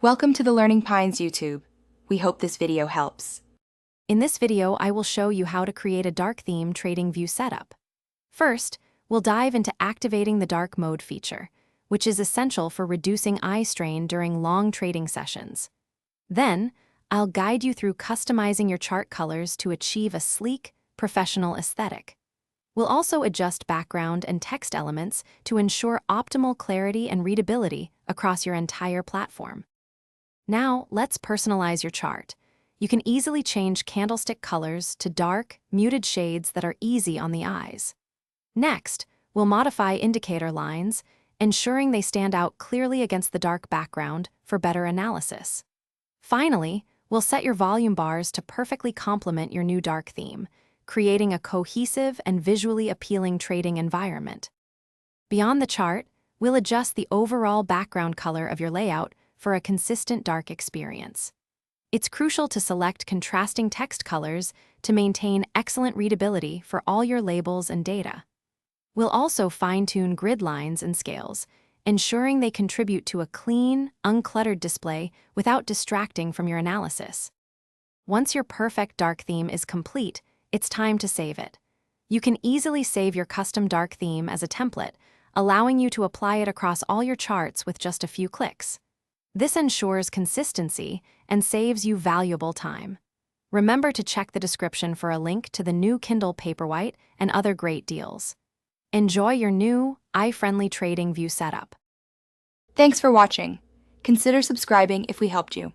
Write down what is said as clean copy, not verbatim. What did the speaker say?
Welcome to the Learning Pines YouTube. We hope this video helps. In this video, I will show you how to create a dark theme TradingView setup. First, we'll dive into activating the dark mode feature, which is essential for reducing eye strain during long trading sessions. Then, I'll guide you through customizing your chart colors to achieve a sleek, professional aesthetic. We'll also adjust background and text elements to ensure optimal clarity and readability across your entire platform. Now, let's personalize your chart. You can easily change candlestick colors to dark, muted shades that are easy on the eyes. Next, we'll modify indicator lines, ensuring they stand out clearly against the dark background for better analysis. Finally, we'll set your volume bars to perfectly complement your new dark theme, creating a cohesive and visually appealing trading environment. Beyond the chart, we'll adjust the overall background color of your layout for a consistent dark experience. It's crucial to select contrasting text colors to maintain excellent readability for all your labels and data. We'll also fine-tune grid lines and scales, ensuring they contribute to a clean, uncluttered display without distracting from your analysis. Once your perfect dark theme is complete, it's time to save it. You can easily save your custom dark theme as a template, allowing you to apply it across all your charts with just a few clicks. This ensures consistency and saves you valuable time. Remember to check the description for a link to the new Kindle Paperwhite and other great deals. Enjoy your new, eye-friendly TradingView setup. Thanks for watching. Consider subscribing if we helped you.